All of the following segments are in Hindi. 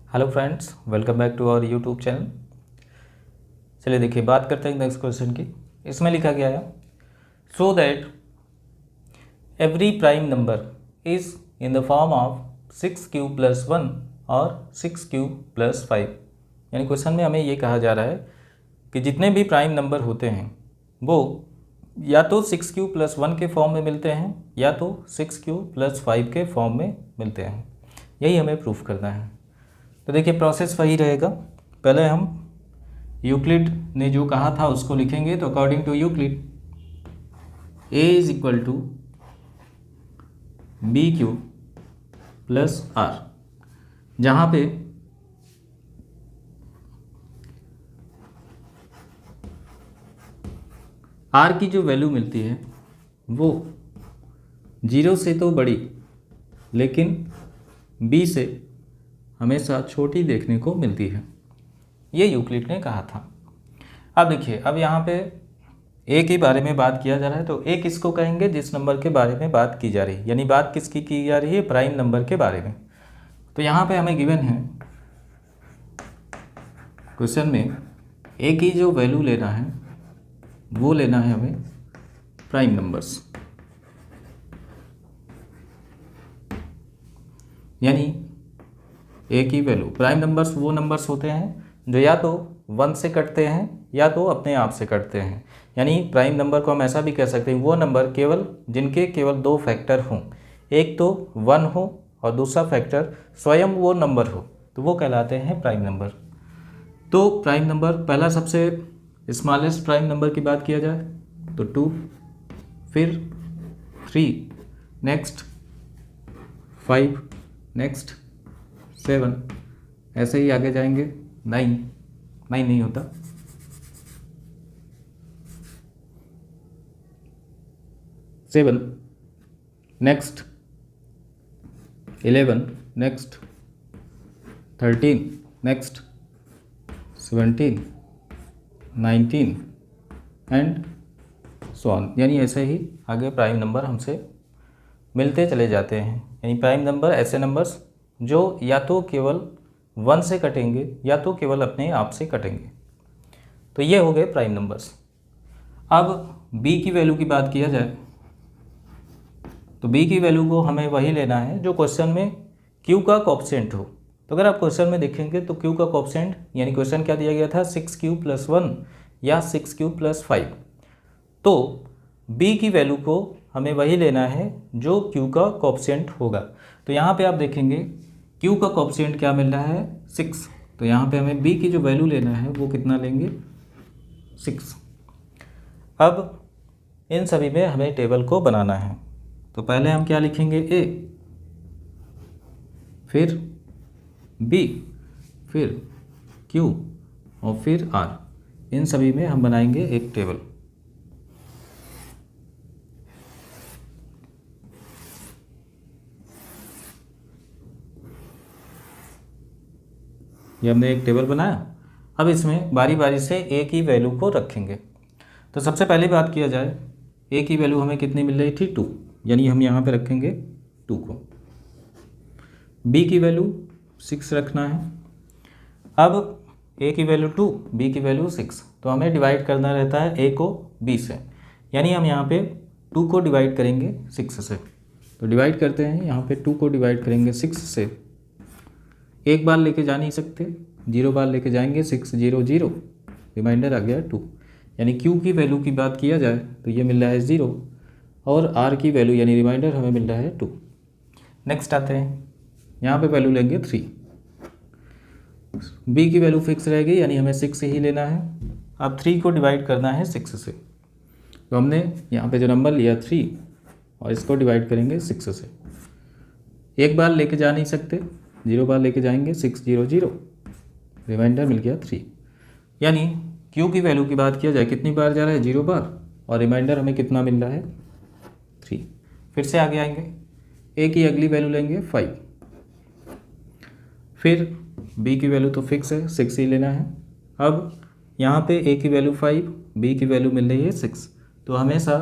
Hello friends, welcome back to our YouTube channel. चलिए देखिए, बात करते हैं नेक्स्ट क्वेश्चन की। इसमें लिखा गया है so that every prime number is in the form of 6³ + 1 और 6³ + 5। यानी क्वेश्चन में हमें ये कहा जा रहा है कि जितने भी प्राइम नंबर होते हैं वो या तो 6³ + 1 के फॉर्म में मिलते हैं या तो 6³ + 5 के फॉर्म में मिलते हैं। यही हमें प्रूफ करना है। तो देखिए, प्रोसेस वही रहेगा। पहले हम यूक्लिड ने जो कहा था उसको लिखेंगे। तो according to Euclid a = b³ + r, जहाँ पे r की जो वैल्यू मिलती है वो 0 से तो बड़ी लेकिन b से हमेशा छोटी देखने को मिलती है। ये यूक्लिड ने कहा था। अब देखिए, अब यहाँ पे ए के बारे में बात किया जा रहा है। तो ए किसको कहेंगे? जिस नंबर के बारे में बात की जा रही है। यानी बात किसकी की जा रही है? प्राइम नंबर के बारे में। तो यहाँ पे हमें गिवन है क्वेश्चन में ए की जो वैल्यू लेना है वो लेना है हमें प्राइम नंबर्स। यानी ए की वैल्यू, प्राइम नंबर्स वो नंबर्स होते हैं जो या तो 1 से कटते हैं या तो अपने आप से कटते हैं। यानी प्राइम नंबर को हम ऐसा भी कह सकते हैं, वो नंबर केवल जिनके केवल 2 फैक्टर हों, एक तो 1 हो और दूसरा फैक्टर स्वयं वो नंबर हो, तो वो कहलाते हैं प्राइम नंबर। तो प्राइम नंबर, पहला सबसे स्मॉलेस्ट प्राइम नंबर की बात किया जाए तो 2, फिर 3, नेक्स्ट 5, नेक्स्ट 7, ऐसे ही आगे जाएंगे। 9 नहीं होता, 7, next 11, next 13, next 17, 19 and so on. यानी ऐसे ही आगे प्राइम नंबर हमसे मिलते चले जाते हैं। यानी प्राइम नंबर ऐसे नंबर्स जो या तो केवल 1 से कटेंगे या तो केवल अपने आप से कटेंगे। तो ये हो गए प्राइम नंबर्स। अब b की वैल्यू की बात किया जाए तो b की वैल्यू को हमें वही लेना है जो क्वेश्चन में q का कोएफिशिएंट हो। तो अगर आप क्वेश्चन में देखेंगे तो q का कोएफिशिएंट, यानी क्वेश्चन क्या दिया गया था? 6³ + 1 या 6³ + 5। तो b की वैल्यू को हमें वही लेना है जो q का कोएफिशिएंट होगा। तो यहाँ पे आप देखेंगे q का कोएफिशिएंट क्या मिल रहा है? 6। तो यहाँ पे हमें b की जो वैल्यू लेना है वो कितना लेंगे? 6। अब इन सभी में हमें टेबल को बनाना है। तो पहले हम क्या लिखेंगे? a, फिर b, फिर q और फिर r। इन सभी में हम बनाएंगे एक टेबल। ये हमने एक टेबल बनाया। अब इसमें बारी बारी से a की वैल्यू को रखेंगे। तो सबसे पहले बात किया जाए, a की वैल्यू हमें कितनी मिल रही थी? 2। यानी हम यहाँ पे रखेंगे 2 को। b की वैल्यू 6 रखना है। अब a की वैल्यू 2, b की वैल्यू 6। तो हमें डिवाइड करना रहता है a को b से। यानी हम यहाँ पे 2 को डिवाइड करेंगे 6 से। तो डिवाइड करते हैं, यहाँ पे 2 को डिवाइड करेंगे 6 से। एक बार लेके जा नहीं सकते, 0 बार लेके जाएंगे। 6 0 0, रिमाइंडर आ गया 2। यानी q की वैल्यू की बात किया जाए तो ये मिल रहा है 0 और r की वैल्यू यानी रिमाइंडर हमें मिल रहा है 2। नेक्स्ट आते हैं, यहाँ पे वैल्यू लेंगे 3। b की वैल्यू फिक्स रहेगी, यानी हमें 6 ही लेना है। अब 3 को डिवाइड करना है 6 से। तो हमने यहाँ पे जो नंबर लिया 3 और इसको डिवाइड करेंगे 6 से। एक बार लेके जा नहीं सकते, 0 बार लेके जाएंगे। 6 0 0, रिमाइंडर मिल गया 3। यानी q की वैल्यू की बात किया जाए कितनी बार जा रहा है? 0 बार, और रिमाइंडर हमें कितना मिल रहा है? 3। फिर से आगे आएंगे, a की अगली वैल्यू लेंगे 5। फिर b की वैल्यू तो फिक्स है, 6 ही लेना है। अब यहाँ पे a की वैल्यू 5, b की वैल्यू मिल रही है 6। तो हमेशा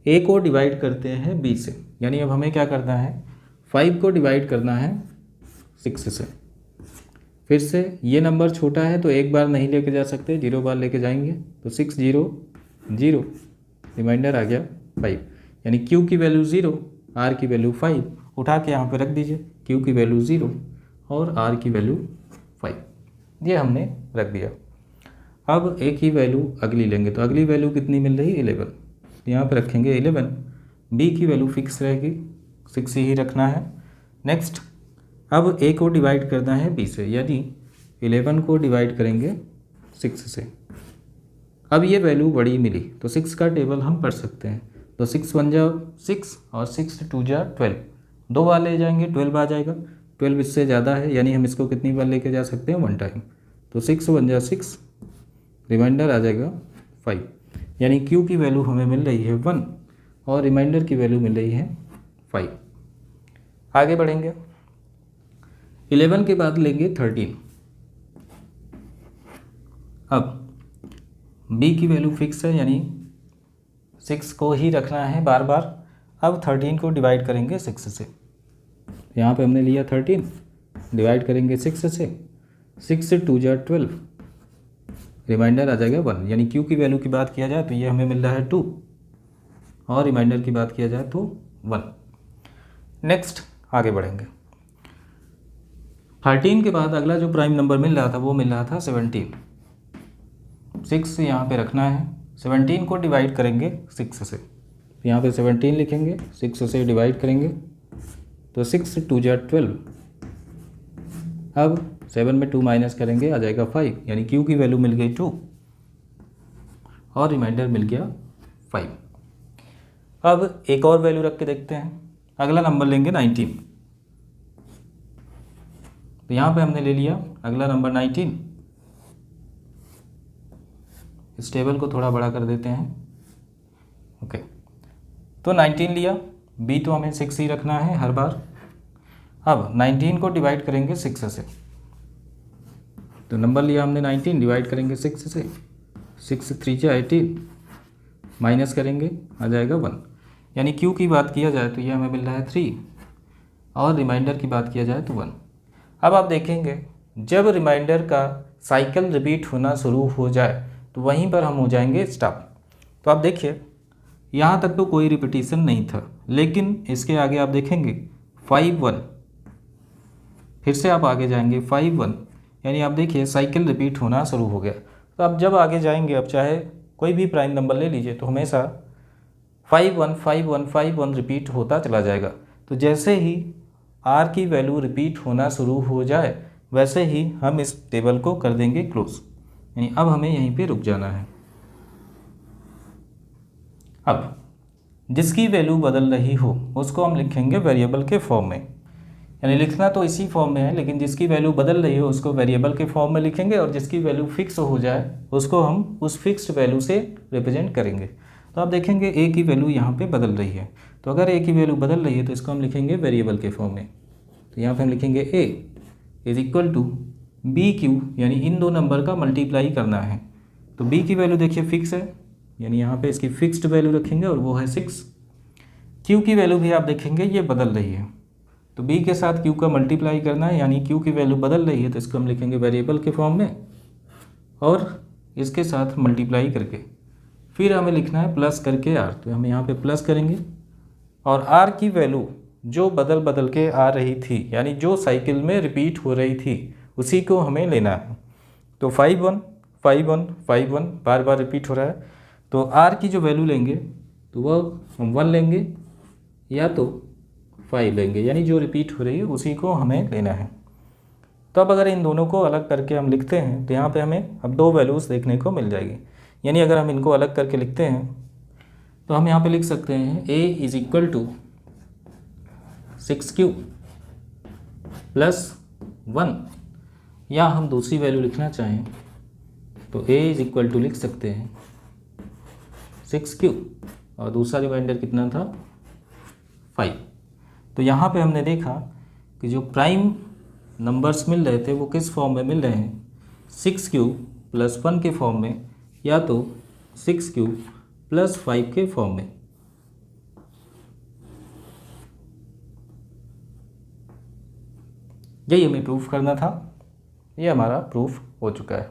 a को डिवाइड करते हैं b से। यानी अब हमें क्या करना है? 5 को डिवाइड करना है 6 से। फिर से ये नंबर छोटा है तो एक बार नहीं लेके जा सकते, 0 बार लेके जाएंगे, तो 6 0 0, रिमाइंडर आ गया 5, यानी Q की वैल्यू 0, R की वैल्यू 5, उठा के यहाँ पे रख दीजिए, Q की वैल्यू 0 और R की वैल्यू 5, ये हमने रख दिया। अब एक ही वैल्यू अगली लेंगे, तो अगली वैल्यू कितनी मिल रही, 11, यहाँ पे रखेंगे 11, B की वैल्यू फिक्स रहेगी, 6 ही रखना है। नेक्स्ट, अब A को डिवाइड करना है B से, यानी 11 को डिवाइड करेंगे 6 से। अब ये वैल्यू बड़ी मिली तो 6 का टेबल हम पढ़ सकते हैं, तो 6 1 जा 6 और 6 2 जा 12, 2 बार ले जाएंगे 12 आ जाएगा, 12 इससे ज़्यादा है यानी हम इसको कितनी बार लेके जा सकते हैं, 1 टाइम, तो 6 1 जा 6, रिमाइंडर आ जाएगा 5, यानी Q की वैल्यू हमें मिल रही है 1 और रिमाइंडर की वैल्यू मिल रही है 5। आगे बढ़ेंगे, 11 के बाद लेंगे 13। अब B की वैल्यू फिक्स है यानी 6 को ही रखना है बार बार। अब 13 को डिवाइड करेंगे 6 से, यहाँ पे हमने लिया 13, डिवाइड करेंगे 6 से, 6 से 2 जा 12, रिमाइंडर आ जाएगा 1, यानी Q की वैल्यू की बात किया जाए तो ये हमें मिल रहा है 2 और रिमाइंडर की बात किया जाए तो 1। नेक्स्ट आगे बढ़ेंगे, 13 के बाद अगला जो प्राइम नंबर मिल रहा था वो मिल रहा था 17, 6 यहाँ पे रखना है, 17 को डिवाइड करेंगे 6 से, यहाँ पे 17 लिखेंगे, 6 से डिवाइड करेंगे तो 6 2 जा 12, अब 7 में 2 माइनस करेंगे आ जाएगा 5, यानी Q की वैल्यू मिल गई 2 और रिमाइंडर मिल गया 5। अब एक और वैल्यू रख के देखते हैं, अगला नंबर लेंगे 19, तो यहाँ पे हमने ले लिया अगला नंबर 19, इस टेबल को थोड़ा बड़ा कर देते हैं, ओके, तो 19 लिया, B तो हमें 6 ही रखना है हर बार। अब 19 को डिवाइड करेंगे 6 से, तो नंबर लिया हमने 19, डिवाइड करेंगे 6 से, 6 3 जा 18, माइनस करेंगे आ जाएगा 1, यानी Q की बात किया जाए तो ये हमें मिल रहा है 3 और रिमाइंडर की बात किया जाए तो 1। अब आप देखेंगे जब रिमाइंडर का साइकिल रिपीट होना शुरू हो जाए तो वहीं पर हम हो जाएंगे स्टॉप। तो आप देखिए यहाँ तक तो कोई रिपीटिशन नहीं था, लेकिन इसके आगे आप देखेंगे 5 1, फिर से आप आगे जाएंगे 5 1, यानी आप देखिए साइकिल रिपीट होना शुरू हो गया। तो आप जब आगे जाएंगे, अब चाहे कोई भी प्राइम नंबर ले लीजिए तो हमेशा 5 1 5 1 5 1 रिपीट होता चला जाएगा। तो जैसे ही R की वैल्यू रिपीट होना शुरू हो जाए वैसे ही हम इस टेबल को कर देंगे क्लोज, यानी अब हमें यहीं पे रुक जाना है। अब जिसकी वैल्यू बदल रही हो उसको हम लिखेंगे वेरिएबल के फॉर्म में, यानी लिखना तो इसी फॉर्म में है लेकिन जिसकी वैल्यू बदल रही हो उसको वेरिएबल के फॉर्म में लिखेंगे और जिसकी वैल्यू फिक्स हो जाए उसको हम उस फिक्स्ड वैल्यू से रिप्रेजेंट करेंगे। तो आप देखेंगे A की वैल्यू यहाँ पे बदल रही है, तो अगर A की वैल्यू बदल रही है तो इसको हम लिखेंगे वेरिएबल के फॉर्म में। तो यहाँ पे हम लिखेंगे A is equal to BQ, यानी इन दो नंबर का मल्टीप्लाई करना है। तो B की वैल्यू देखिए फिक्स है, यानी यहाँ पे इसकी फिक्स्ड वैल्यू रखेंगे और वो है 6। Q की वैल्यू भी आप देखेंगे ये बदल रही है, तो B के साथ Q का मल्टीप्लाई करना है, यानी Q की वैल्यू बदल रही है तो इसको हम लिखेंगे वेरिएबल के फॉर्म में और इसके साथ मल्टीप्लाई करके फिर हमें लिखना है प्लस करके R, तो हम यहाँ पे प्लस करेंगे और R की वैल्यू जो बदल बदल के आ रही थी यानी जो साइकिल में रिपीट हो रही थी उसी को हमें लेना है। तो 5 1 5 1 5 1 बार बार रिपीट हो रहा है, तो R की जो वैल्यू लेंगे तो वह हम 1 लेंगे या तो 5 लेंगे, यानी जो रिपीट हो रही है उसी को हमें लेना है। तो अब अगर इन दोनों को अलग करके हम लिखते हैं तो यहाँ पे हमें अब दो वैल्यूज़ देखने को मिल जाएगी, यानी अगर हम इनको अलग करके लिखते हैं तो हम यहाँ पे लिख सकते हैं A is equal to 6Q plus 1, या हम दूसरी वैल्यू लिखना चाहें तो A इज इक्वल टू लिख सकते हैं 6Q और दूसरा रिमाइंडर कितना था 5। तो यहाँ पे हमने देखा कि जो प्राइम नंबर्स मिल रहे थे वो किस फॉर्म में मिल रहे हैं, 6Q प्लस 1 के फॉर्म में या तो 6Q प्लस 5 के फॉर्म में। यही हमें प्रूफ करना था। ये हमारा प्रूफ हो चुका है।